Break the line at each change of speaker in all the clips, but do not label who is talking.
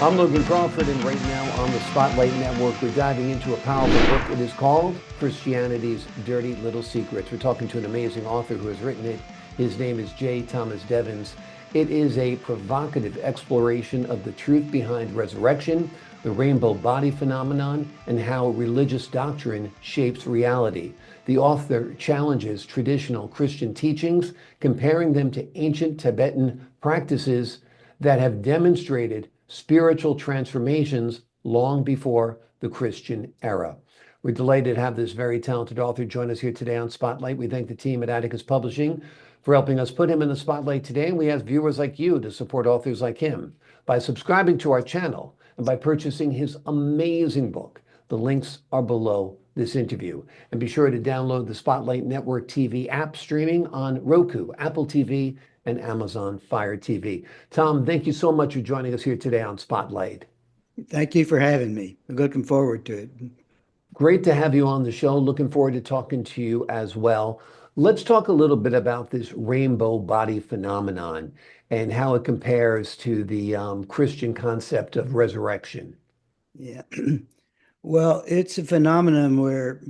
I'm Logan Crawford, and right now on the Spotlight Network, we're diving into a powerful book. It is called Christianity's Dirty Little Secrets. We're talking to an amazing author who has written it. His name is J. Thomas Devins. It is a provocative exploration of the truth behind resurrection, the rainbow body phenomenon, and how religious doctrine shapes reality. The author challenges traditional Christian teachings, comparing them to ancient Tibetan practices that have demonstrated spiritual transformations long before the Christian era. We're delighted to have this very talented author join us here today on Spotlight. We thank the team at Atticus Publishing for helping us put him in the spotlight today. And we ask viewers like you to support authors like him by subscribing to our channel and by purchasing his amazing book. The links are below this interview. And be sure to download the Spotlight Network TV app streaming on Roku, Apple TV, and Amazon Fire TV. Tom, thank you so much for joining us here today on Spotlight.
Thank you for having me. I'm looking forward to it.
Great to have you on the show. Looking forward to talking to you as well. Let's talk a little bit about this rainbow body phenomenon and how it compares to the Christian concept of resurrection.
Yeah. Well, it's a phenomenon where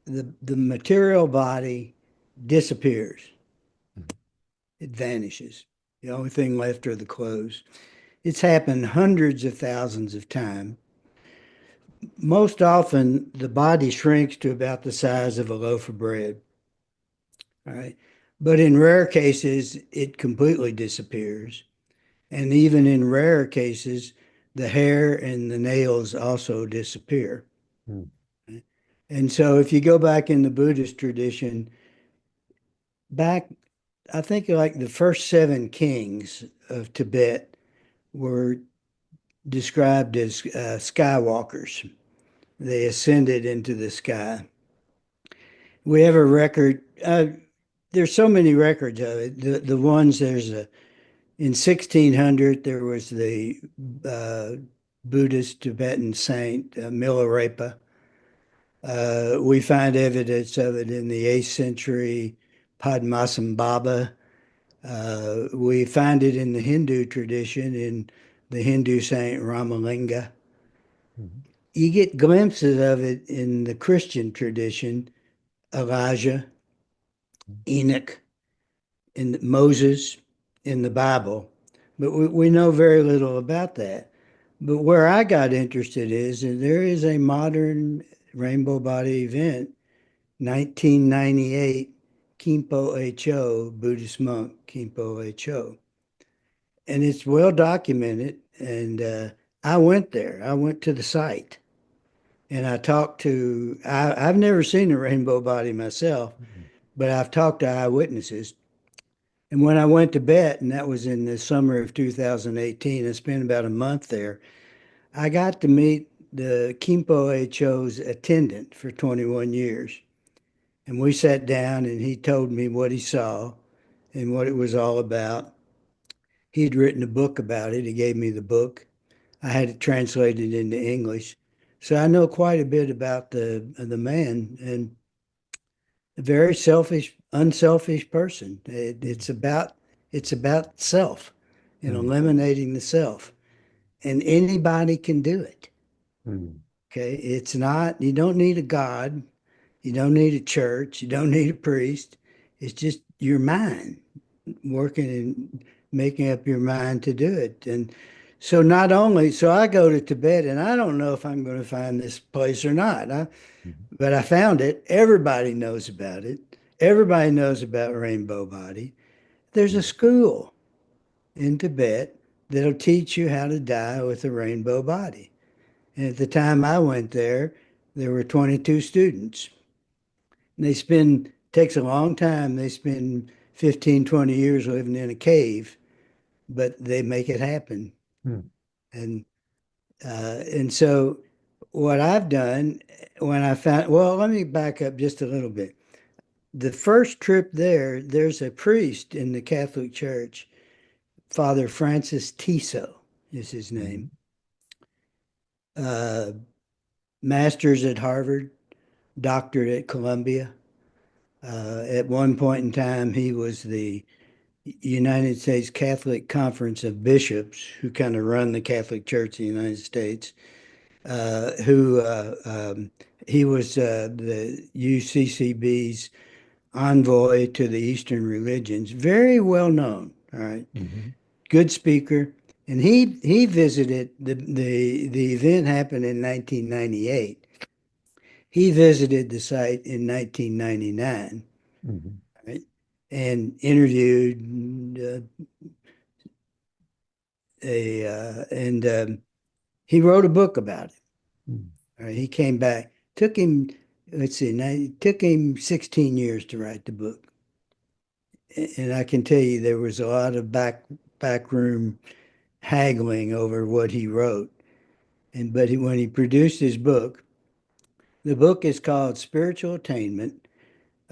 the material body disappears. It vanishes. The only thing left are the clothes. It's happened hundreds of thousands of times. Most often, the body shrinks to about the size of a loaf of bread. All right. But in rare cases, it completely disappears. And even in rare cases, the hair and the nails also disappear.
Hmm.
And so if you go back in the Buddhist tradition, back, I think like the first seven kings of Tibet were described as skywalkers. They ascended into the sky. We have a record, there's so many records of it. The ones in 1600, there was the Buddhist Tibetan saint, Milarepa. We find evidence of it in the 8th century Padmasambhava. We find it in the Hindu tradition in the Hindu saint Ramalinga.
Mhm.
You get glimpses of it in the Christian tradition, Elijah, Enoch, and Moses in the Bible. But we know very little about that. But where I got interested is that there is a modern rainbow body event, 1998, Kimpo Ho, Buddhist monk Kimpo Ho. And it's well documented. And I went there. I went to the site and I talked to, I've never seen a rainbow body myself, but I've talked to eyewitnesses. And when I went to Tibet, and that was in the summer of 2018, I spent about a month there. I got to meet the Kimpo Ho's attendant for 21 years. And we sat down and he told me what he saw and what it was all about. He'd written a book about it. He gave me the book. I had it translated into English. So I know quite a bit about the man and a very selfish, unselfish person. It's about self and
Mhm.
eliminating the self. And anybody can do it.
Mhm.
Okay. It's not, you don't need a God. You don't need a church. You don't need a priest. It's just your mind working and making up your mind to do it. And so not only, so I go to Tibet and I don't know if I'm going to find this place or not. But I found it. Everybody knows about it. Everybody knows about Rainbow Body. There's a
Mhm.
school in Tibet that'll teach you how to die with a rainbow body. And at the time I went there were 22 students. And they spend, takes a long time. They spend 15, 20 years living in a cave, but they make it happen.
Mhm.
And and so what I've done when I found, well, let me back up just a little bit. The first trip there's a priest in the Catholic Church, Father Francis Tiso is his name.
Mhm.
Uh, Master's at Harvard, doctorate at Columbia. At one point in time, he was the United States Catholic Conference of Bishops, who kind of run the Catholic Church in the United States, who he was the UCCB's envoy to the Eastern religions, very well known. All right,
Hmm.
good speaker, and he visited the event happened in 1998. He visited the site in 1999,
Hmm.
right, and interviewed a and he wrote a book about it. All right, he came back. Took him, let's see, it took him 16 years to write the book. And I can tell you there was a lot of backroom haggling over what he wrote. When he produced his book, the book is called Spiritual Attainment,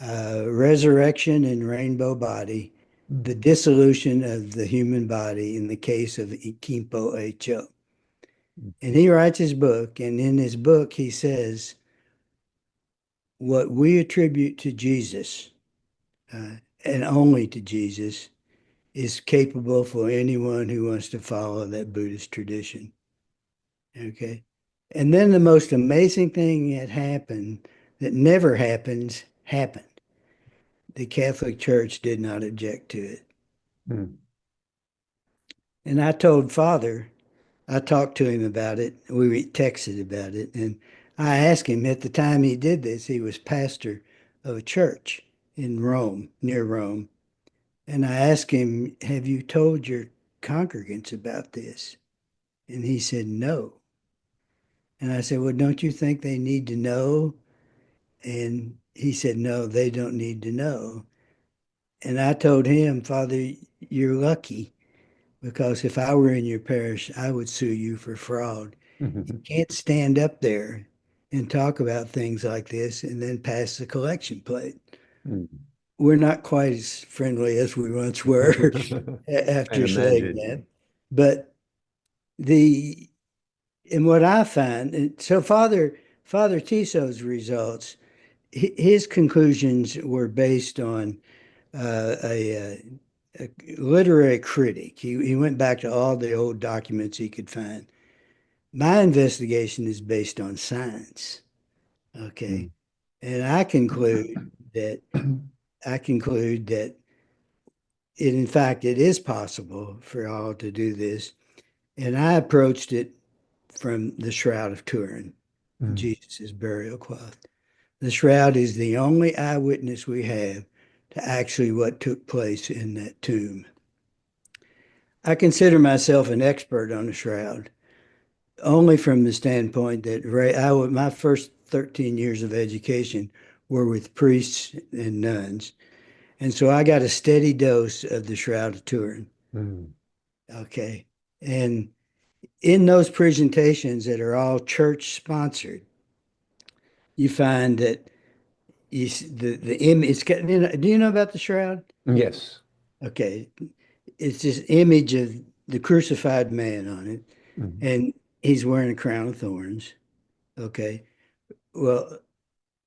Resurrection and Rainbow Body, The Dissolution of the Human Body in the Case of Ikimpo Echo. And he writes his book, and in his book, he says, what we attribute to Jesus, uh, and only to Jesus, is capable for anyone who wants to follow that Buddhist tradition. Okay. And then the most amazing thing that happened that never happens happened. The Catholic Church did not object to it.
Mm.
And I told Father, I talked to him about it. We texted about it. And I asked him at the time he did this, he was pastor of a church in Rome, near Rome. And I asked him, have you told your congregants about this? And he said, no. And I said, well, don't you think they need to know? And he said, no, they don't need to know. And I told him, Father, you're lucky because if I were in your parish, I would sue you for fraud. You can't stand up there and talk about things like this and then pass the collection plate.
Mm.
We're not quite as friendly as we once were
I'd
after saying
imagine.
that. But the and what I find, so Father Tiso's results, his conclusions were based on a literary critic. He went back to all the old documents he could find. My investigation is based on science. Okay.
Mm.
And that I conclude that in fact it is possible for all to do this. And I approached it from the Shroud of Turin,
Mm.
Jesus' burial cloth. The shroud is the only eyewitness we have to actually what took place in that tomb. I consider myself an expert on the shroud, only from the standpoint that my first 13 years of education were with priests and nuns. And so I got a steady dose of the Shroud of Turin.
Mm.
Okay. And in those presentations that are all church sponsored, you find that the image, do you know about the shroud?
Yes.
Okay. It's this image of the crucified man on it,
Mm.
and he's wearing a crown of thorns. Okay. Well,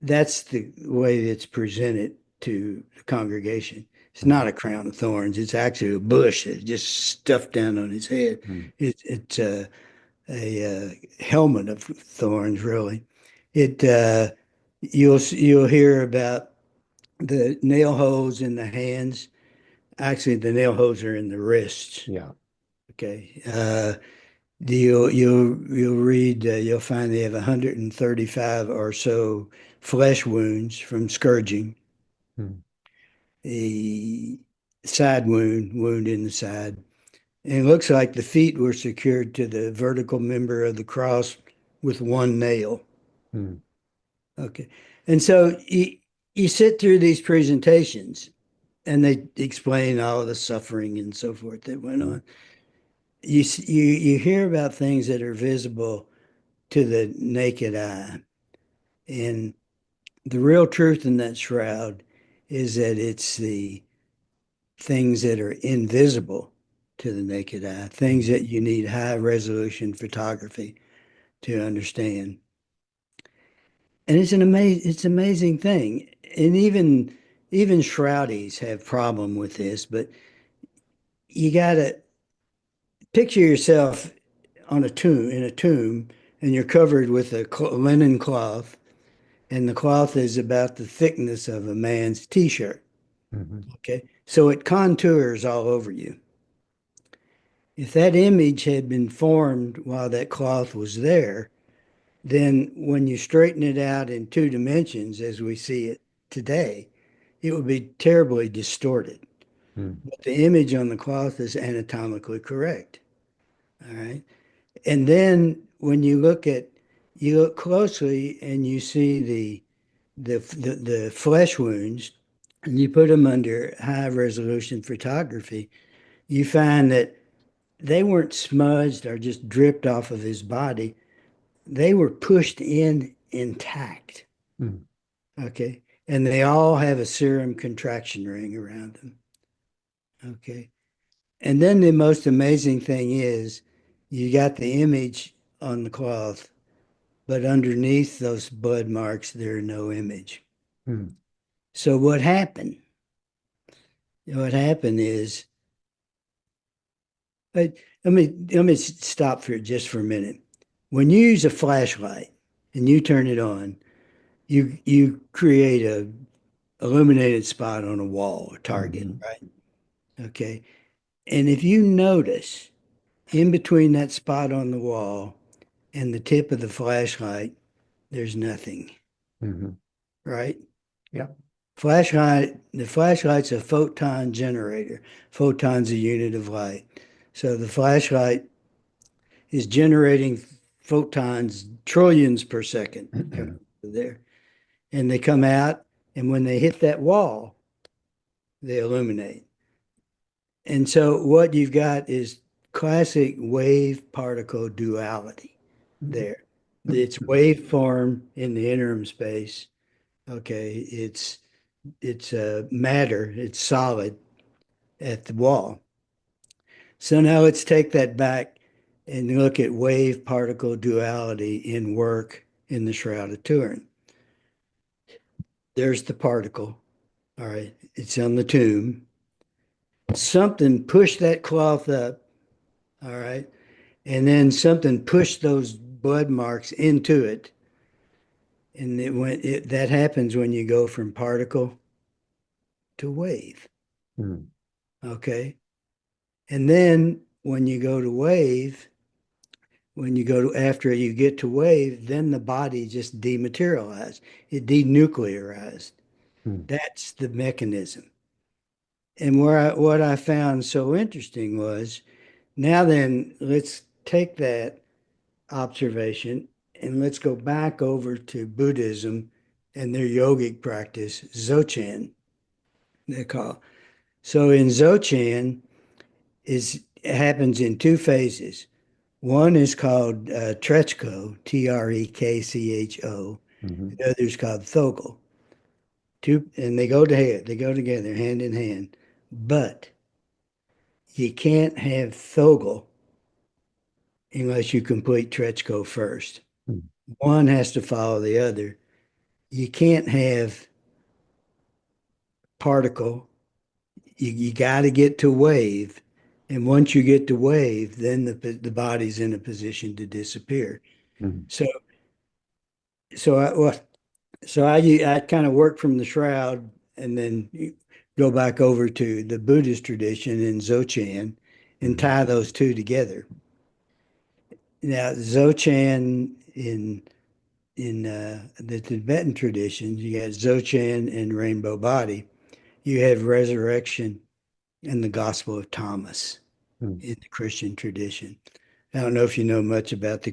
that's the way it's presented to the congregation. It's
Mm.
not a crown of thorns. It's actually a bush that's just stuffed down on his head.
Mm.
It's a helmet of thorns, really. It you'll hear about the nail holes in the hands. Actually, the nail holes are in the wrists.
Yeah.
Okay. You'll read you'll find they have 135 or so flesh wounds from scourging.
Mm.
A side wound in the side, and it looks like the feet were secured to the vertical member of the cross with one nail.
Mm.
Okay, and so you sit through these presentations, and they explain all the suffering and so forth that went
Mm.
on. You hear about things that are visible to the naked eye. And the real truth in that shroud is that it's the things that are invisible to the naked eye, things
Mm.
that you need high resolution photography to understand. And it's an amazing thing. And even shroudies have problem with this, but you got to picture yourself in a tomb, and you're covered with a linen cloth, and the cloth is about the thickness of a man's t-shirt.
Mhm.
Okay, so it contours all over you. If that image had been formed while that cloth was there, then when you straighten it out in two dimensions as we see it today, it would be terribly distorted.
Mm.
But the image on the cloth is anatomically correct. All right. And then when you look closely and you see the flesh wounds, and you put them under high resolution photography, you find that they weren't smudged or just dripped off of his body. They were pushed in intact.
Mm.
Okay. And they all have a serum contraction ring around them. Okay. And then the most amazing thing is you got the image on the cloth, but underneath those blood marks, there are no image.
Mm.
So what happened? What happened is, uh, let me stop for just for a minute. When you use a flashlight and you turn it on, you create a illuminated spot on a wall, a target,
Mhm.
right? Okay. And if you notice in between that spot on the wall and the tip of the flashlight, there's nothing,
Mhm.
right?
Yeah.
The flashlight's a photon generator. Photon's a unit of light. So the flashlight is generating photons trillions per second coming there. And they come out, and when they hit that wall, they illuminate. And so what you've got is classic wave particle duality there. It's waveform in the interim space. Okay, it's matter, it's solid at the wall. So now let's take that back and look at wave particle duality in work in the Shroud of Turin. There's the particle. All right, it's on the tomb. Something pushed that cloth up. All right, and then something pushed those blood marks into it. And that happens when you go from particle to wave.
Mm.
Okay. And then when you go to wave, after you get to wave, then the body just dematerialized. It denuclearized.
Mm.
That's the mechanism. And what I found so interesting was now then let's take that observation and let's go back over to Buddhism and their yogic practice, Dzogchen, they call. So in Dzogchen it happens in two phases. One is called Trekcho, Trekcho.
Mhm.
The other is called Thogel. And they go together hand in hand. But you can't have Thogel unless you complete Trekcho first.
Mm.
One has to follow the other. You can't have particle. You got to get to wave. And once you get to wave, then the body's in a position to disappear.
Mm.
So, so I, well, I kind of work from the shroud and then go back over to the Buddhist tradition in Dzogchen and
Mhm.
tie those two together. Now, Dzogchen in the Tibetan traditions, you got Dzogchen and Rainbow Body. You have resurrection and the Gospel of Thomas
Mm.
in the Christian tradition. I don't know if you know much about the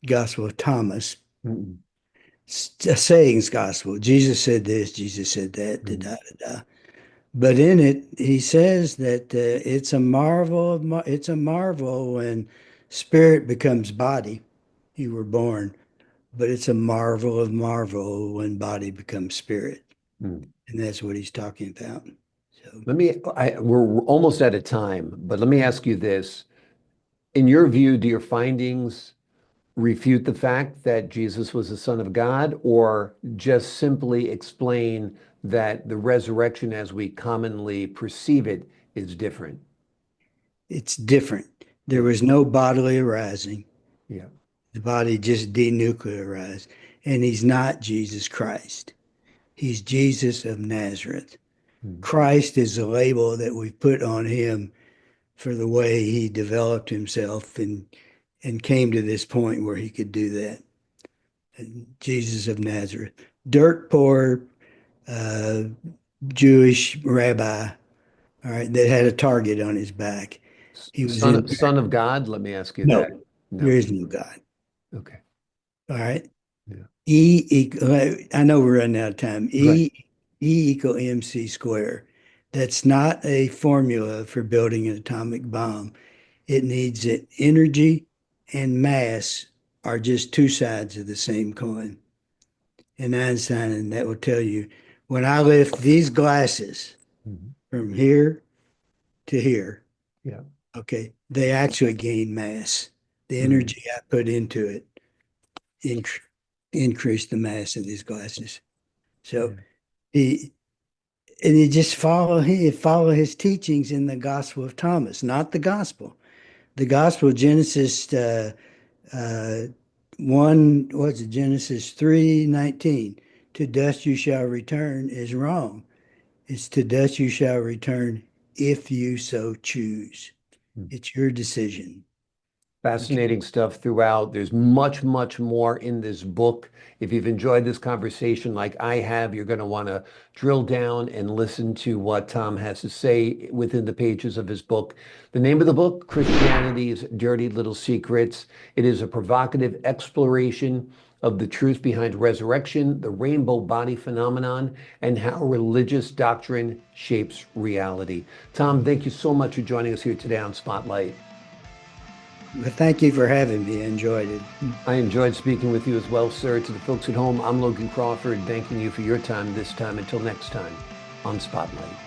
Gospel of Thomas.
Mm.
It's a sayings gospel. Jesus said this, Jesus said that, da,
Mm.
da, da, da. But in it, he says that it's a marvel when spirit becomes body. You were born, but it's a marvel of marvel when body becomes spirit.
Mm.
And that's what he's talking about. So,
We're almost out of time, but let me ask you this. In your view, do your findings refute the fact that Jesus was the Son of God, or just simply explain that the resurrection as we commonly perceive it is different.
It's different. There
Yeah.
was no bodily arising.
Yeah.
The body just denuclearized. And he's not Jesus Christ. He's Jesus of Nazareth.
Mhm.
Christ is a label that we put on him for the way he developed himself and came to this point where he could do that. And Jesus of Nazareth, dirt poor uh, Jewish rabbi, all right, that had a target on his back. He was in
Son of God, let me ask you
no,
that.
there
No.
is no God.
Okay.
All right.
Yeah.
I know we're running out of time.
Right.
E equal MC square. That's not a formula for building an atomic bomb. It needs that energy and mass are just two sides of the same coin. And Einstein, and that will tell you when I lift these glasses
Mhm.
from here to here,
Yeah.
okay, they actually gain mass. The
Mhm.
energy I put into it inc increased the mass of these glasses. So
Yeah.
he and he follow his teachings in the Gospel of Thomas, not the Gospel. The Gospel Genesis uh, 1, what's it, Genesis 3:19. To dust you shall return is wrong. It's to dust you shall return if you so choose.
Mhm.
It's your decision. Okay.
Fascinating stuff throughout. There's much, much more in this book. If you've enjoyed this conversation like I have, you're going to want to drill down and listen to what Tom has to say within the pages of his book. The name of the book, Christianity's Dirty Little Secrets. It is a provocative exploration of the truth behind resurrection, the rainbow body phenomenon, and how religious doctrine shapes reality. Tom, thank you so much for joining us here today on Spotlight.
But thank you for having me. I enjoyed it.
I enjoyed speaking with you as well, sir. To the folks at home, I'm Logan Crawford, thanking you for your time this time. Until next time on Spotlight.